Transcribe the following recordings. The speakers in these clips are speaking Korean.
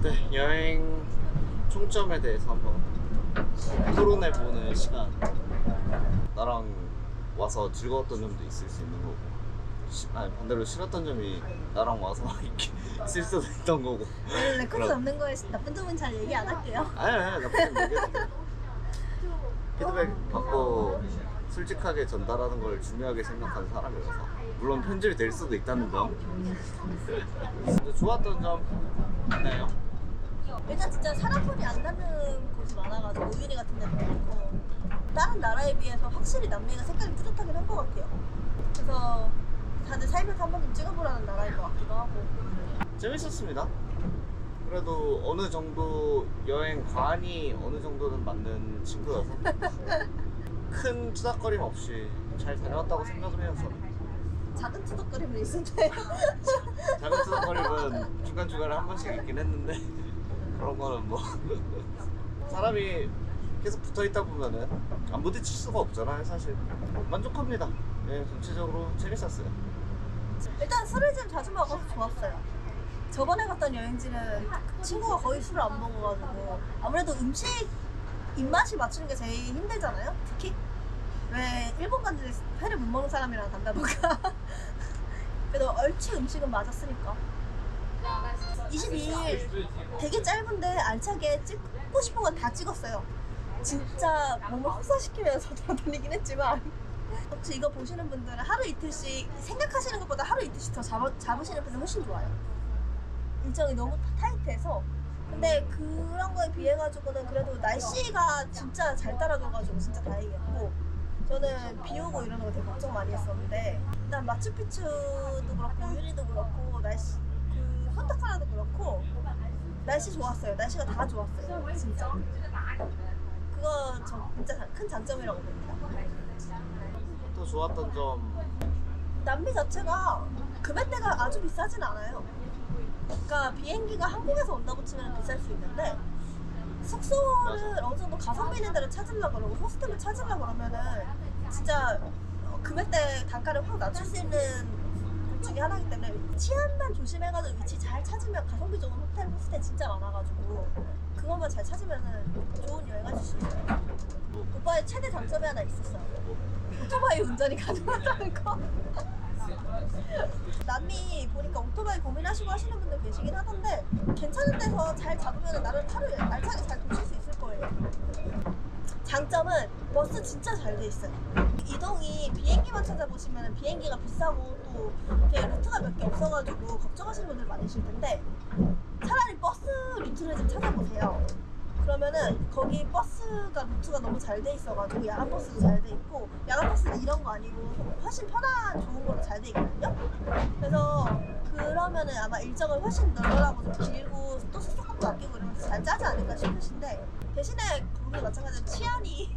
네, 여행 총점에 대해서 한번 토론해보는 시간. 나랑 와서 즐거웠던 점도 있을 수 있는 거고, 아니 반대로 싫었던 점이 나랑 와서 있을 수도 있던 거고. 원래 코드 없는 거에 나쁜 점은 잘 얘기 안 할게요. 아니 나쁜 점 얘기해줄게. 피드백 받고 솔직하게 전달하는 걸 중요하게 생각하는 사람이라서, 물론 편집이 될 수도 있다는 점. 근데 좋았던 점 있나요? 일단 진짜 사람 손이 안 닿는 곳이 많아가지고 우유리 같은 데도 많고, 다른 나라에 비해서 확실히 남미가 색깔이 뚜렷하긴 한 것 같아요. 그래서 다들 살면서 한 번쯤 찍어보라는 나라인 것 같기도 하고. 재밌었습니다. 그래도 어느 정도 여행 관이 어느 정도는 맞는 친구여서 큰 투닥거림 없이 잘 다녀왔다고 생각을 해요. 저는 작은 투덕거림은 있었나요? 작은 투닥거림은 중간중간에 한 번씩 있긴 했는데, 그런 거는 뭐 사람이 계속 붙어있다 보면은 안 부딪힐 수가 없잖아요. 사실 만족합니다. 예, 전체적으로 재밌었어요. 일단 술을 좀 자주 먹어서 좋았어요. 저번에 갔던 여행지는 친구가 거의 술을 안 먹어가지고 아무래도 음식 입맛이 맞추는 게 제일 힘들잖아요. 특히 왜 일본 간데 회를 못 먹는 사람이랑 간다 보니까. 그래도 얼추 음식은 맞았으니까. 22일 되게 짧은데 알차게 찍고 싶은 건 다 찍었어요. 진짜 몸을 혹사시키면서 돌아다니긴 했지만, 혹시 이거 보시는 분들은 하루 이틀씩 생각하시는 것보다 하루 이틀씩 더 잡으시는 분이 훨씬 좋아요. 일정이 너무 타이트해서. 근데 그런 거에 비해 가지고는 그래도 날씨가 진짜 잘 따라줘가지고 진짜 다행이었고, 저는 비 오고 이러는 거 되게 걱정 많이 했었는데, 일단 마추픽추도 그렇고 우유리도 그렇고 날씨, 그 폰타카나도 그렇고 날씨 좋았어요. 날씨가 다 좋았어요. 진짜. 그거 저 진짜 큰 장점이라고 봅니다. 또 좋았던 점, 남미 자체가 금액대가 아주 비싸진 않아요. 그러니까 비행기가 한국에서 온다고 치면 비쌀 수 있는데, 숙소를 어느 정도 가성비 있는 데를 찾으려고 그러고 호스텔을 찾으려고 그러면은 진짜 금액대 단가를 확 낮출 수 있는 곳 중에 하나이기 때문에, 치안만 조심해가지고 위치 잘 찾으면 가성비 좋은 호텔, 호스텔 진짜 많아가지고 그것만 잘 찾으면은 좋은 여행 하실 수 있어요. 오빠의 최대 장점이 하나 있었어요. 오토바이 운전이 가능하다는 거. 남미 보니까 오토바이 고민하시고 하시는 분들 계시긴 하던데, 괜찮은 데서 잘 잡으면 나름 하루에 알차게 잘 도실 수 있을 거예요. 장점은 버스 진짜 잘 돼 있어요. 이동이 비행기만 찾아보시면 비행기가 비싸고 또 되게 루트가 몇 개 없어가지고 걱정하시는 분들 많으실 텐데, 차라리 버스 루트를 좀 찾아보세요. 그러면은 거기 버스가 루트가 너무 잘 돼 있어가지고 야간 버스도 잘 돼 있고, 야간 버스는 이런 거 아니고 훨씬 편한 좋은 걸로 잘 돼 있거든요. 그래서 그러면은 아마 일정을 훨씬 널널하고 좀 길고 또 숙소값도 아끼고 이러면서 잘 짜지 않을까 싶으신데, 대신에 거기 마찬가지로 치안이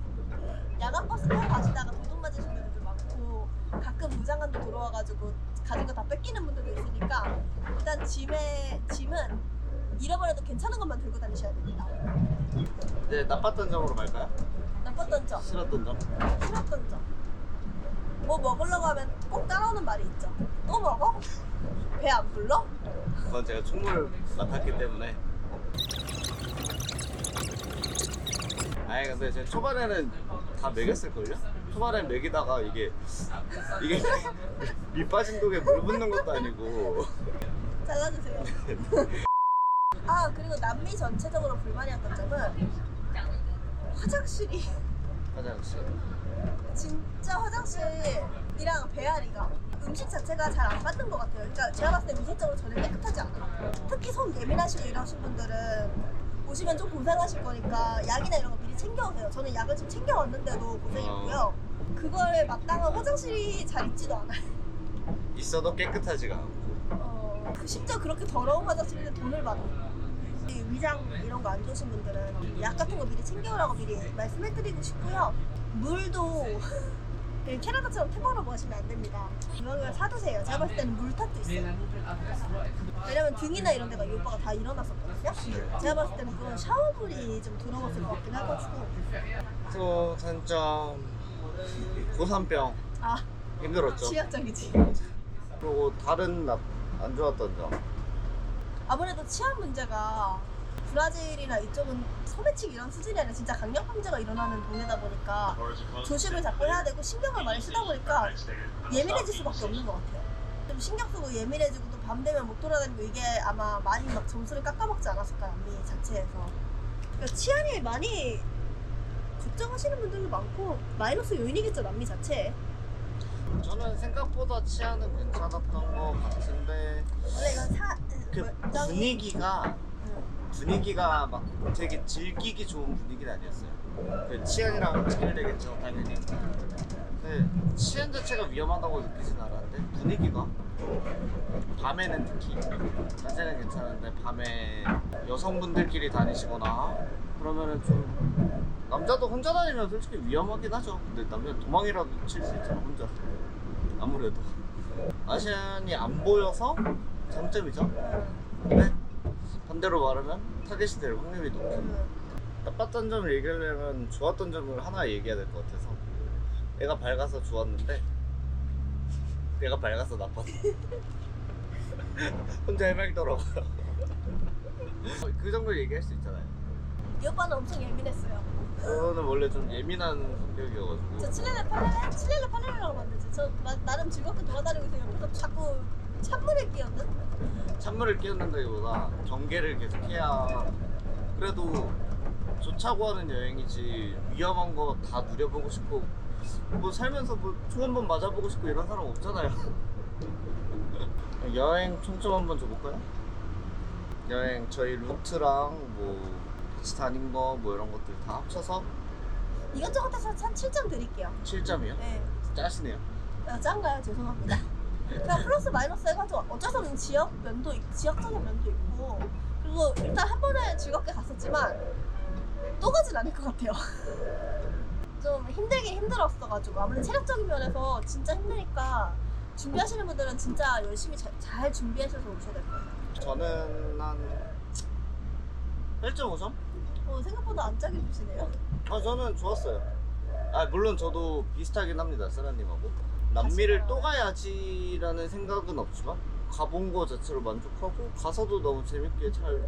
야간 버스 타고 가시다가 도둑 맞으신 분들도 많고, 가끔 무장관도 들어와가지고 가진 거 다 뺏기는 분들도 있으니까, 일단 짐은 잃어버려도 괜찮은 것만 들고 다니셔야 됩니다. 이제 나빴던 점으로 갈까요? 나빴던 점, 싫었던 점? 싫었던 점. 뭐 먹으려고 하면 꼭 따라오는 말이 있죠. 또 먹어? 배 안 불러? 그건 제가 총무를 맡았기 때문에. 아니 근데 제가 초반에는 다 먹였을걸요? 초반엔 먹이다가 이게 밑 빠진 독에 물 붓는 것도 아니고. 잘라주세요. 아, 그리고 남미 전체적으로 불만이었던 점은 화장실이 화장실. 진짜 화장실이랑 배앓이가, 음식 자체가 잘 안 맞는 것 같아요. 그러니까 제가 봤을 때 위생적으로 전혀 깨끗하지 않아요. 특히 손 예민하시고 이러신 분들은 오시면 좀 고생하실 거니까 약이나 이런 거 미리 챙겨오세요. 저는 약을 좀 챙겨왔는데도 고생했고요. 그거에 마땅한 화장실이 잘 있지도 않아요. 있어도 깨끗하지가 않고. 심지어 그렇게 더러운 화장실인데 돈을 받아요. 위장 이런 거 안 좋으신 분들은 약 같은 거 미리 챙겨오라고 미리 말씀해드리고 싶고요. 물도 캐나다처럼 탭으로 마시면 안 됩니다. 이왕이면 사두세요. 제가 봤을 때는 물탑도 있어요. 왜냐면 등이나 이런 데가 이 오빠가 다 일어났었거든요. 제가 봤을 때는 그건 샤워물이 좀 더러웠을 것 같긴 해가지고. 또 단점, 고산병. 아, 힘들었죠. 치약적이지. 그리고 다른 안 좋았던 점. 아무래도 치안 문제가 브라질이나 이쪽은 소매치기 이런 수준이 아니라 진짜 강력범죄가 일어나는 동네다 보니까 조심을 자꾸 해야 되고 신경을 많이 쓰다 보니까 예민해질 수밖에 없는 것 같아요. 좀 신경 쓰고 예민해지고 또 밤 되면 못 돌아다니고 이게 아마 많이 막 점수를 깎아먹지 않았을까요, 남미 자체에서. 그러니까 치안이 많이 걱정하시는 분들도 많고 마이너스 요인이겠죠, 남미 자체에. 저는 생각보다 치안은 괜찮았던 것 같은데 원래 이건 그 분위기가 막 되게 즐기기 좋은 분위기는 아니었어요. 그 치안이랑 직결되겠죠, 당연히. 근데 치안 자체가 위험하다고 느끼진 않았는데 분위기가 밤에는 특히 낮에는 괜찮은데 밤에 여성분들끼리 다니시거나 그러면은 좀 남자도 혼자 다니면 솔직히 위험하긴 하죠. 근데 남자는 도망이라도 칠 수 있잖아, 혼자. 아무래도 아시안이 안 보여서 장점이죠. 근데 반대로 말하면 타겟이 될 확률이 높은. 나빴던 점을 얘기하려면 좋았던 점을 하나 얘기해야 될 것 같아서 애가 밝아서 좋았는데 애가 밝아서 나빴어. 혼자 해맑더라고요. 그 정도 얘기할 수 있잖아요. 이 오빠는 엄청 예민했어요. 저는 원래 좀 예민한 성격이어가지고. 저 칠레레 팔레레라고 만들지. 저 나름 즐겁게 돌아다니고 있어요. 옆에서 자꾸 찬물을 끼얹는? 찬물을 끼얹는다기보다 경계를 계속 해야 그래도 좋자고 하는 여행이지 위험한 거 다 누려보고 싶고 뭐 살면서 뭐 총 한번 맞아보고 싶고 이런 사람 없잖아요. 여행 총점 한번 줘볼까요? 여행 저희 루트랑 뭐 같이 다닌 거 뭐 이런 것들 다 합쳐서 이것저것 해서 한 7점 드릴게요. 7점이요? 네. 짜시네요. 짠가요? 죄송합니다. 그냥 플러스 마이너스 해가지고 어쩌서는 지역적인 면도 있고 그리고 일단 한 번에 즐겁게 갔었지만 또 가진 않을 것 같아요. 좀 힘들긴 힘들었어가지고 아무래도 체력적인 면에서 진짜 힘드니까 준비하시는 분들은 진짜 열심히 잘 준비하셔서 오셔야 될 거예요. 저는 한 8.5점? 생각보다 안 짜게 주시네요. 저는 좋았어요. 물론 저도 비슷하긴 합니다, 세라님하고. 남미를 또 가야지라는 생각은 없지만 가본 거 자체로 만족하고 가서도 너무 재밌게 잘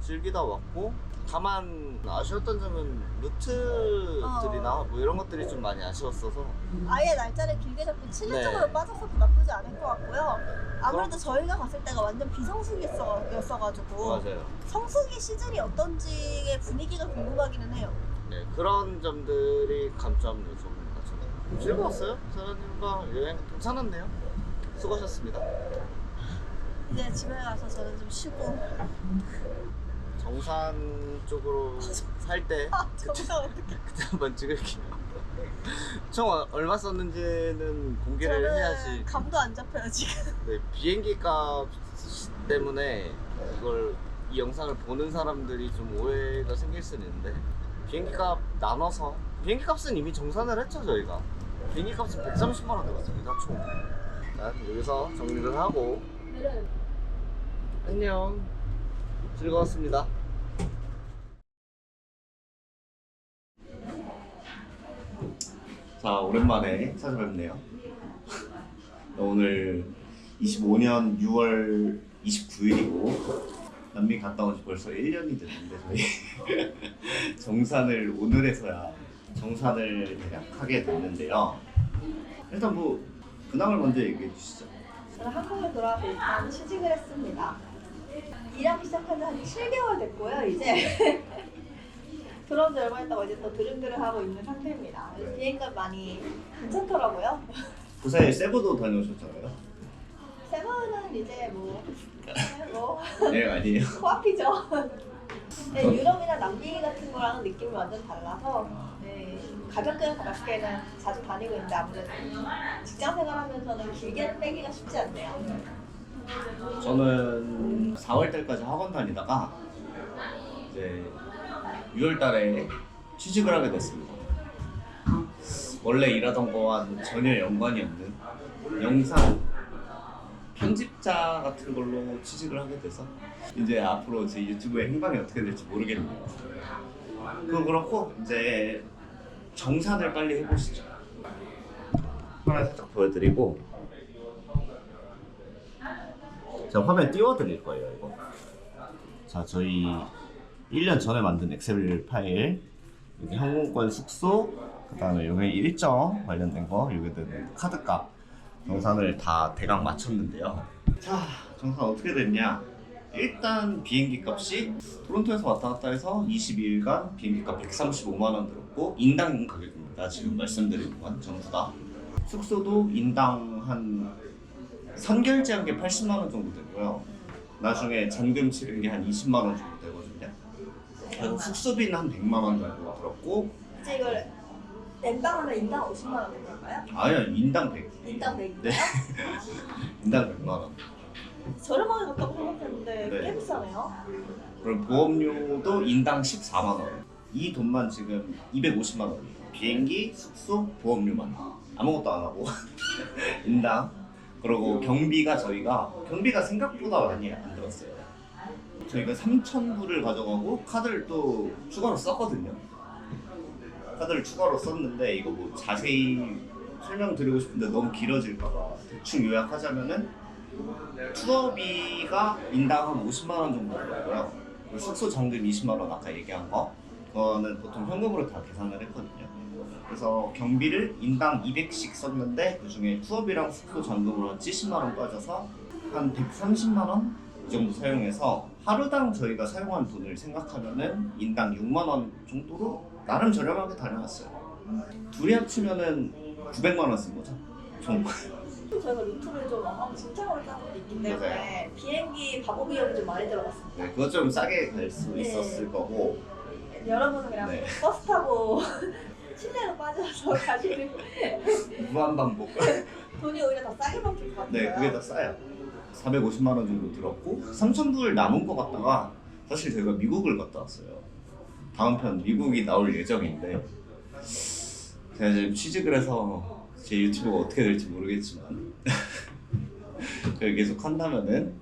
즐기다 왔고 다만 아쉬웠던 점은 루트들이나 뭐 이런 것들이 좀 많이 아쉬웠어서 아예 날짜를 길게 잡고 칠레 네. 쪽으로 빠져서도 나쁘지 않을 것 같고요. 아무래도 저희가 갔을 때가 완전 비성수기였어가지고 맞아요. 성수기 시즌이 어떤지의 분위기가 궁금하기는 해요. 네, 그런 점들이 감점 요소입니다. 저는 즐거웠어요. 세라님과 여행 괜찮았네요. 수고하셨습니다. 이제 집에 가서 저는 좀 쉬고. 정산 쪽으로 살 때 정상 어떻게? 그때 한번 찍을게요. 총 얼마 썼는지는 공개를 저는 해야지. 감도 안 잡혀요 지금. 네, 비행기 값 때문에 이 영상을 보는 사람들이 좀 오해가 생길 수는 있는데 비행기 값 나눠서 비행기 값은 이미 정산을 했죠 저희가. 비행기 값은 130만 원 들었습니다 총. 일단 여기서 정리를 하고 안녕. 즐거웠습니다. 자, 오랜만에 찾아뵙네요. 오늘 25년 6월 29일이고 남미 갔다 온 지 벌써 1년이 됐는데 저희 정산을 오늘에서야 정산을 대략 하게 됐는데요. 일단 뭐 근황을 먼저 얘기해 주시죠. 저는 한국에 돌아와서 일단 취직을 했습니다. 일하기 시작한 지 한 7개월 됐고요 이제. 들어온 지 얼마 있다고 이제 또 드릉드릉하고 있는 상태입니다. 비행값 많이 괜찮더라고요. 그 세부도 다녀오셨잖아요. 세븐은 이제 뭐 네, 아니에요. 코앞이죠. 네, 유럽이나 남미 같은 거랑은 느낌이 완전 달라서 네, 가볍게 가볍게는 자주 다니고 있는데 아무래도 직장 생활하면서는 길게는 빼기가 쉽지 않네요. 저는 4월 달까지 학원 다니다가 이제 6월 달에 취직을 하게 됐습니다. 원래 일하던 거와는 전혀 연관이 없는 영상 편집자 같은 걸로 취직을 하게 돼서 이제 앞으로 제 유튜브의 행방이 어떻게 될지 모르겠네요. 그건 그렇고 이제 정산을 빨리 해보시죠. 하나 살짝 보여드리고 제가 화면 띄워드릴 거예요. 이거 자, 저희 1년 전에 만든 엑셀 파일, 여기 항공권 숙소, 그 다음에 여기 일정 관련된 거, 여기는 카드값 정산을 다 대강 마쳤는데요. 자, 정산 어떻게 됐냐? 일단 비행기 값이 토론토에서 왔다 갔다 해서 22일간 비행기 값 135만 원 들었고, 인당 가격입니다. 지금 말씀드린 건 전부 다. 숙소도 인당 한 선결제한 게 80만 원 정도 되고요. 나중에 잔금 치른 게 한 20만 원 정도 되거든요. 그래서 숙소비는 한 100만 원 정도 들었고. 이제 이걸 랜방 하면 인당 50만 원 될까요? 아니요, 인당 100. 인당 100이요? 네. 인당 100만 원. 저렴하게 갔다고 생각했는데 네. 꽤 비싸네요. 그리고 보험료도 인당 14만 원. 이 돈만 지금 250만 원이에요. 비행기, 숙소, 보험료만. 아무것도 안 하고 인당. 그리고 경비가 경비가 생각보다 많이 안 들었어요. 저희가 3,000불을 가져가고 카드를 또 추가로 썼거든요. 카드를 추가로 썼는데 이거 뭐 자세히 설명드리고 싶은데 너무 길어질까봐 대충 요약하자면은 투어비가 인당 한 50만 원 정도 들었고요. 그리고 숙소 잔금 20만 원 아까 얘기한 거 그거는 보통 현금으로 다 계산을 했거든요. 그래서 경비를 인당 200씩 썼는데 그중에 투어비랑 숙소 잔금으로 70만 원 빠져서 한 130만 원? 이 정도 사용해서 하루당 저희가 사용한 돈을 생각하면은 인당 6만 원 정도로 나름 저렴하게 다녀왔어요. 둘이 합치면은 900만 원 쓴 거죠. 총. 저희가 루트를 좀 진짜로 짠 것도 있기 때문에 맞아요. 비행기 바보 비용이 좀 많이 들어갔습니다. 네, 그거 좀 싸게 갈 수 네. 있었을 거고. 여러분은 그냥 네. 버스 타고 실내로 빠져서 가시는 무한 반복. 돈이 오히려 더 싸게 먹힐 것 같아요. 네, 그게 더 싸요. 450만 원 정도 들었고 3,000불 남은 거 갖다가 사실 저희가 미국을 갔다 왔어요. 다음 편 미국이 나올 예정인데 제가 지금 취직을 해서 제 유튜브가 어떻게 될지 모르겠지만 그걸 계속 한다면은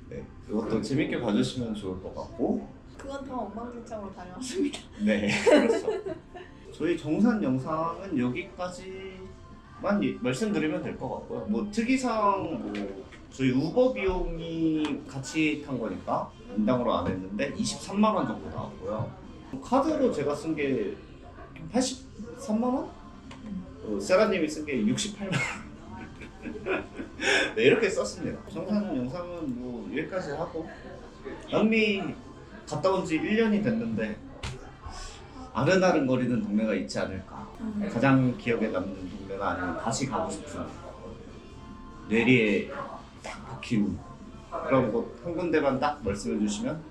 네, 그것도 재밌게 봐주시면 좋을 것 같고. 그건 더 엉망진창으로 다녀왔습니다. 네, 그렇죠. 저희 정산 영상은 여기까지만 말씀드리면 될 것 같고요. 뭐 특이사항 뭐 저희 우버 비용이 같이 탄 거니까 인당으로 안 했는데 23만 원 정도 나왔고요. 카드로 제가 쓴 게 83만 원? 세라님이 쓴 게 68만 원. 네, 이렇게 썼습니다. 정산 영상은 뭐 여기까지 하고 남미 갔다 온 지 1년이 됐는데 아른아른거리는 동네가 있지 않을까. 가장 기억에 남는 동네나 아니면 다시 가고 싶은 뇌리에 딱 박힌 그런 곳 한 군데만 딱 말씀해 주시면.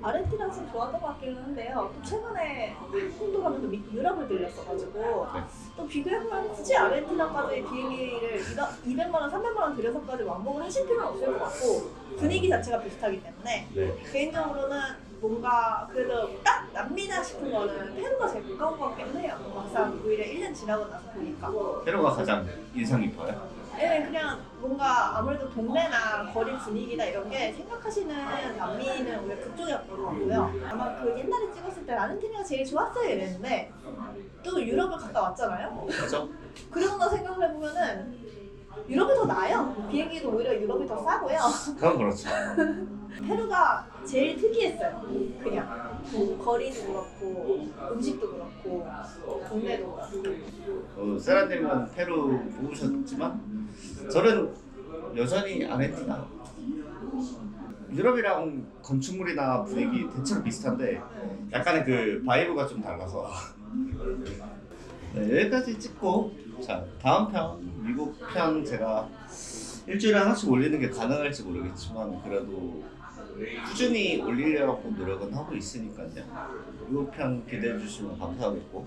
아르헨티나 참 좋았던 것 같기는 한데요. 또 최근에 홍도 가면서 유럽을 들렸어가지고 네. 또 비교해보면 굳이 아르헨티나까지 비행기를 200만 원, 300만 원 들여서까지 왕복을 하실 필요는 없을 것 같고 분위기 자체가 비슷하기 때문에 네. 개인적으로는 뭔가 그래도 딱 남미다 싶은 거는 페루가 제일 가까운 것 같긴 해요. 막상 오히려 1년 지나고 나서 보니까. 페루가 가장 인상 깊어요? 네, 그냥 뭔가 아무래도 동네나 거리 분위기나 이런 게 생각하시는 남미는 오히려 그쪽이었던 것 같고요. 아마 그 옛날에 찍었을 때 아르헨티나가 제일 좋았어요 이랬는데 또 유럽을 갔다 왔잖아요. 그렇죠? 그러고 나 생각을 해보면은 유럽이 더 나아요. 비행기도 오히려 유럽이 더 싸고요. 그건 그렇죠. 페루가 제일 특이했어요. 그냥 거리도 그렇고 음식도 그렇고 동네도 그렇고. 세라님은 페루 보셨지만 저는 여전히 아르헨티나. 유럽이랑 건축물이나 분위기 대체로 비슷한데 약간의 그 바이브가 좀 달라서. 네, 여기까지 찍고 자 다음 편 미국 편 제가 일주일에 하나씩 올리는 게 가능할지 모르겠지만 그래도 꾸준히 올리려고 노력은 하고 있으니까요. 미국 편 기대해 주시면 감사하겠고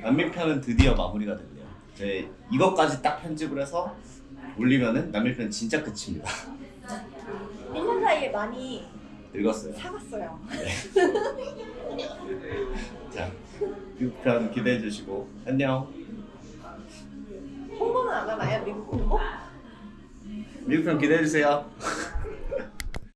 남미 편은 드디어 마무리가 됐네요. 네, 이것까지 딱 편집을 해서 올리면은 남미 편 진짜 끝입니다. 1년 사이에 많이 늙었어요. 사갔어요. 자 미국 편 기대해 주시고 안녕. 홍보는 안 하나요? 미국 홍보? 미국 편 기대해 주세요.